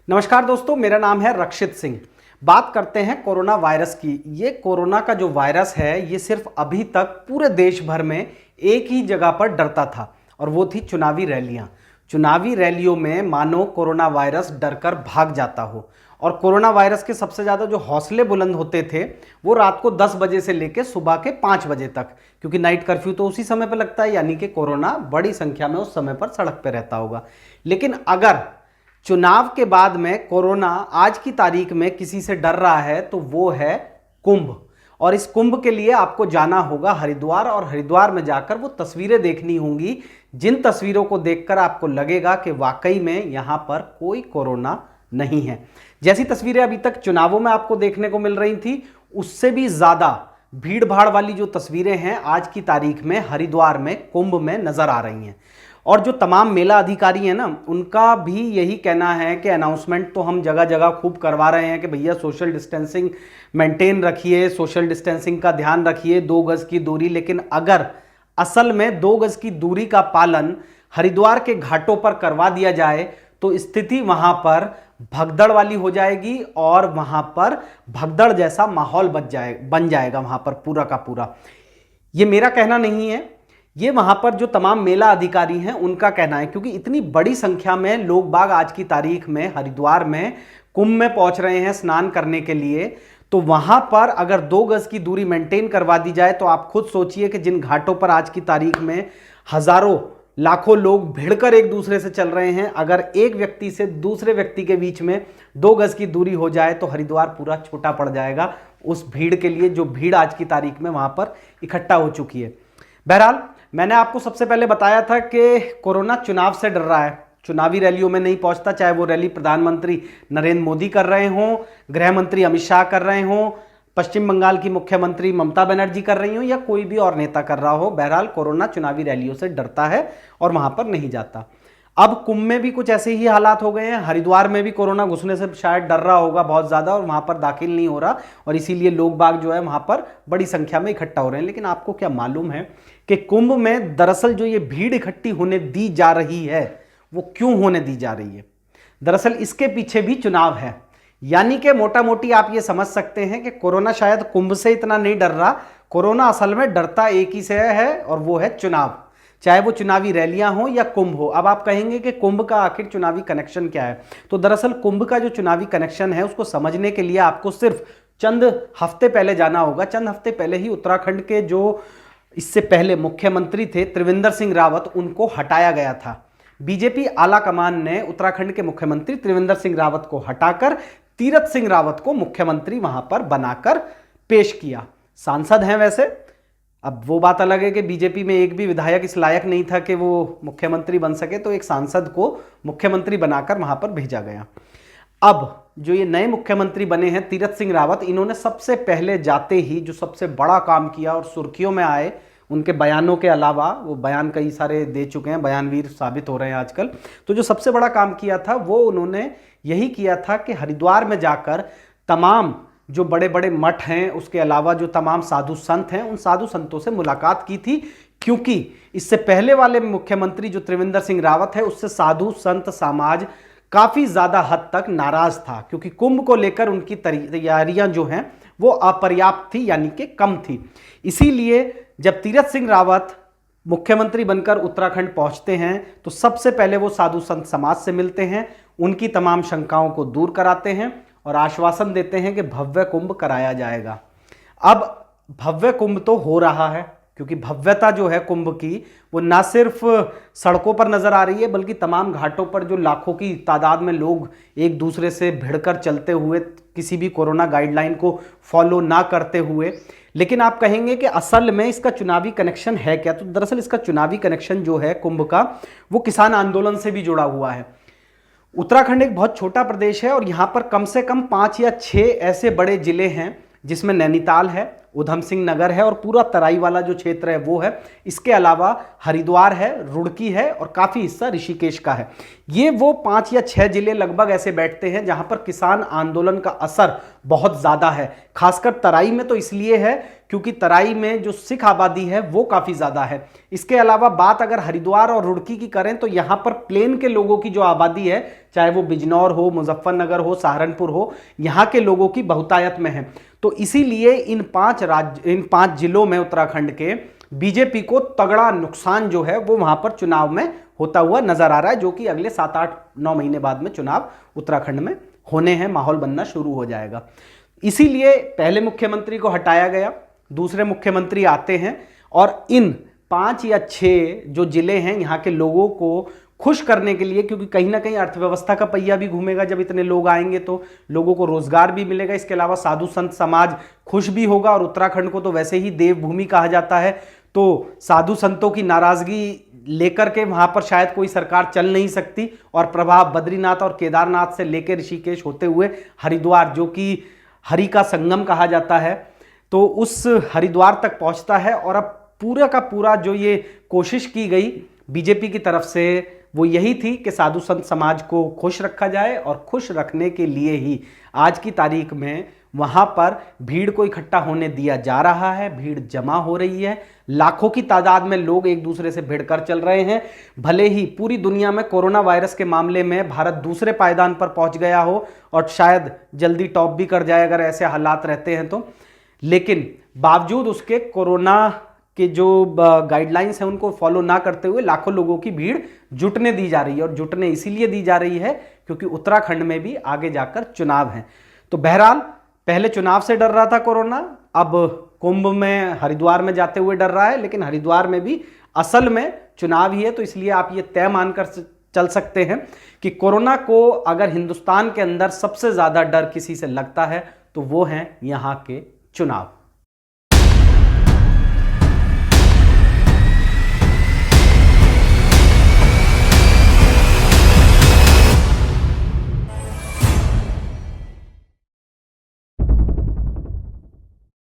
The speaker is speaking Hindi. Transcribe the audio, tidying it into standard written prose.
नमस्कार दोस्तों, मेरा नाम है रक्षित सिंह। बात करते हैं कोरोना वायरस की। ये कोरोना का जो वायरस है ये सिर्फ अभी तक पूरे देश भर में एक ही जगह पर डरता था और वो थी चुनावी रैलियां। चुनावी रैलियों में मानो कोरोना वायरस डरकर भाग जाता हो। और कोरोना वायरस के सबसे ज़्यादा जो हौसले बुलंद होते थे वो रात को 10 बजे से लेकर सुबह के 5 बजे तक, क्योंकि नाइट कर्फ्यू तो उसी समय पर लगता है, यानी कि कोरोना बड़ी संख्या में उस समय पर सड़क पर रहता होगा। लेकिन अगर चुनाव के बाद में कोरोना आज की तारीख में किसी से डर रहा है तो वो है कुंभ। और इस कुंभ के लिए आपको जाना होगा हरिद्वार, और हरिद्वार में जाकर वो तस्वीरें देखनी होंगी जिन तस्वीरों को देखकर आपको लगेगा कि वाकई में यहां पर कोई कोरोना नहीं है। जैसी तस्वीरें अभी तक चुनावों में आपको देखने को मिल रही थी उससे भी ज्यादा भीड़ भाड़ वाली जो तस्वीरें हैं आज की तारीख में हरिद्वार में कुंभ में नजर आ रही हैं। और जो तमाम मेला अधिकारी हैं ना, उनका भी यही कहना है कि अनाउंसमेंट तो हम जगह जगह खूब करवा रहे हैं कि भैया सोशल डिस्टेंसिंग मेंटेन रखिए, सोशल डिस्टेंसिंग का ध्यान रखिए, 2 गज की दूरी। लेकिन अगर असल में 2 गज की दूरी का पालन हरिद्वार के घाटों पर करवा दिया जाए तो स्थिति वहां पर भगदड़ वाली हो जाएगी और वहां पर भगदड़ जैसा माहौल बन जाएगा वहां पर पूरा का पूरा। ये मेरा कहना नहीं है, ये वहां पर जो तमाम मेला अधिकारी हैं उनका कहना है, क्योंकि इतनी बड़ी संख्या में लोग बाग आज की तारीख में हरिद्वार में कुंभ में पहुंच रहे हैं स्नान करने के लिए। तो वहां पर अगर 2 गज की दूरी मेंटेन करवा दी जाए तो आप खुद सोचिए कि जिन घाटों पर आज की तारीख में हजारों लाखों लोग भिड़कर एक दूसरे से चल रहे हैं, अगर एक व्यक्ति से दूसरे व्यक्ति के बीच में 2 गज की दूरी हो जाए तो हरिद्वार पूरा छोटा पड़ जाएगा उस भीड़ के लिए, जो भीड़ आज की तारीख में वहां पर इकट्ठा हो चुकी है। बहरहाल, मैंने आपको सबसे पहले बताया था कि कोरोना चुनाव से डर रहा है, चुनावी रैलियों में नहीं पहुंचता, चाहे वो रैली प्रधानमंत्री नरेंद्र मोदी कर रहे हों, गृह मंत्री अमित शाह कर रहे हों, पश्चिम बंगाल की मुख्यमंत्री ममता बनर्जी कर रही हो, या कोई भी और नेता कर रहा हो। बहरहाल कोरोना चुनावी रैलियों से डरता है और वहां पर नहीं जाता। अब कुंभ में भी कुछ ऐसे ही हालात हो गए हैं। हरिद्वार में भी कोरोना घुसने से शायद डर रहा होगा बहुत ज्यादा और वहां पर दाखिल नहीं हो रहा, और इसीलिए लोग बाग जो है वहां पर बड़ी संख्या में इकट्ठा हो रहे हैं। लेकिन आपको क्या मालूम है कि कुंभ में दरअसल जो ये भीड़ इकट्ठी होने दी जा रही है वो क्यों होने दी जा रही है? दरअसल इसके पीछे भी चुनाव है। यानी कि मोटा मोटी आप ये समझ सकते हैं कि कोरोना शायद कुंभ से इतना नहीं डर रहा, कोरोना असल में डरता एक ही से है और वो है चुनाव, चाहे वो चुनावी रैलियां हो या कुंभ हो। अब आप कहेंगे कि कुंभ का आखिर चुनावी कनेक्शन क्या है? तो दरअसल कुंभ का जो चुनावी कनेक्शन है उसको समझने के लिए आपको सिर्फ चंद हफ्ते पहले जाना होगा। चंद हफ्ते पहले ही उत्तराखंड के जो इससे पहले मुख्यमंत्री थे त्रिवेंद्र सिंह रावत, उनको हटाया गया था। बीजेपी आला कमान ने उत्तराखंड के मुख्यमंत्री त्रिवेंद्र सिंह रावत को हटाकर तीरथ सिंह रावत को मुख्यमंत्री वहां पर बनाकर पेश किया। सांसद हैं वैसे, अब वो बात अलग है कि बीजेपी में एक भी विधायक इस लायक नहीं था कि वो मुख्यमंत्री बन सके, तो एक सांसद को मुख्यमंत्री बनाकर वहां पर भेजा गया। अब जो ये नए मुख्यमंत्री बने हैं तीरथ सिंह रावत, इन्होंने सबसे पहले जाते ही जो सबसे बड़ा काम किया और सुर्खियों में आए, उनके बयानों के अलावा, वो बयान कई सारे दे चुके हैं, बयानवीर साबित हो रहे हैं आजकल, तो जो सबसे बड़ा काम किया था वो उन्होंने यही किया था कि हरिद्वार में जाकर तमाम जो बड़े बड़े मठ हैं, उसके अलावा जो तमाम साधु संत हैं, उन साधु संतों से मुलाकात की थी। क्योंकि इससे पहले वाले मुख्यमंत्री जो त्रिवेंद्र सिंह रावत है उससे साधु संत समाज काफी ज्यादा हद तक नाराज था, क्योंकि कुंभ को लेकर उनकी तैयारियां जो हैं वो अपर्याप्त थी, यानी कि कम थी। इसीलिए जब तीरथ सिंह रावत मुख्यमंत्री बनकर उत्तराखंड पहुंचते हैं तो सबसे पहले वो साधु संत समाज से मिलते हैं, उनकी तमाम शंकाओं को दूर कराते हैं और आश्वासन देते हैं कि भव्य कुंभ कराया जाएगा। अब भव्य कुंभ तो हो रहा है, क्योंकि भव्यता जो है कुंभ की वो ना सिर्फ सड़कों पर नजर आ रही है बल्कि तमाम घाटों पर जो लाखों की तादाद में लोग एक दूसरे से भिड़कर चलते हुए, किसी भी कोरोना गाइडलाइन को फॉलो ना करते हुए। लेकिन आप कहेंगे कि असल में इसका चुनावी कनेक्शन है क्या? तो दरअसल इसका चुनावी कनेक्शन जो है कुंभ का, वो किसान आंदोलन से भी जुड़ा हुआ है। उत्तराखंड एक बहुत छोटा प्रदेश है और यहां पर कम से कम 5 या 6 ऐसे बड़े जिले हैं जिसमें नैनीताल है, उधम सिंह नगर है और पूरा तराई वाला जो क्षेत्र है वो है। इसके अलावा हरिद्वार है, रुड़की है और काफ़ी हिस्सा ऋषिकेश का है। ये वो 5 या 6 जिले लगभग ऐसे बैठते हैं जहां पर किसान आंदोलन का असर बहुत ज़्यादा है। खासकर तराई में तो इसलिए है क्योंकि तराई में जो सिख आबादी है वो काफ़ी ज़्यादा है। इसके अलावा बात अगर हरिद्वार और रुड़की की करें तो यहाँ पर प्लेन के लोगों की जो आबादी है, चाहे वो बिजनौर हो, मुजफ्फरनगर हो, सहारनपुर हो, यहाँ के लोगों की बहुतायत में है। तो इसीलिए इन 5 जिलों में उत्तराखंड के बीजेपी को तगड़ा नुकसान जो है वो वहां पर चुनाव में होता हुआ नजर आ रहा है, जो कि अगले 7-8-9 महीने बाद में चुनाव उत्तराखंड में होने हैं, माहौल बनना शुरू हो जाएगा। इसीलिए पहले मुख्यमंत्री को हटाया गया, दूसरे मुख्यमंत्री आते हैं और इन 5 या 6 जो जिले हैं यहाँ के लोगों को खुश करने के लिए, क्योंकि कहीं ना कहीं अर्थव्यवस्था का पहिया भी घूमेगा, जब इतने लोग आएंगे तो लोगों को रोजगार भी मिलेगा। इसके अलावा साधु संत समाज खुश भी होगा और उत्तराखंड को तो वैसे ही देवभूमि कहा जाता है, तो साधु संतों की नाराजगी लेकर के वहां पर शायद कोई सरकार चल नहीं सकती और प्रभाव बद्रीनाथ और केदारनाथ से लेकर ऋषिकेश होते हुए हरिद्वार, जो कि हरि का संगम कहा जाता है, तो उस हरिद्वार तक पहुंचता है। और अब पूरा का पूरा जो ये कोशिश की गई बीजेपी की तरफ से वो यही थी कि साधु संत समाज को खुश रखा जाए और खुश रखने के लिए ही आज की तारीख में वहां पर भीड़ को इकट्ठा होने दिया जा रहा है। भीड़ जमा हो रही है, लाखों की तादाद में लोग एक दूसरे से भिड़कर चल रहे हैं। भले ही पूरी दुनिया में कोरोना वायरस के मामले में भारत दूसरे पायदान पर पहुंच गया हो और शायद जल्दी टॉप भी कर जाए अगर ऐसे हालात रहते हैं तो, लेकिन बावजूद उसके कोरोना के जो गाइडलाइंस हैं उनको फॉलो ना करते हुए लाखों लोगों की भीड़ जुटने दी जा रही है। और जुटने इसीलिए दी जा रही है क्योंकि उत्तराखंड में भी आगे जाकर चुनाव हैं। तो बहरहाल पहले चुनाव से डर रहा था कोरोना, अब कुंभ में हरिद्वार में जाते हुए डर रहा है, लेकिन हरिद्वार में भी असल में चुनाव ही है। तो इसलिए आप ये तय मानकर चल सकते हैं कि कोरोना को अगर हिंदुस्तान के अंदर सबसे ज्यादा डर किसी से लगता है तो वो हैं यहाँ के चुनाव।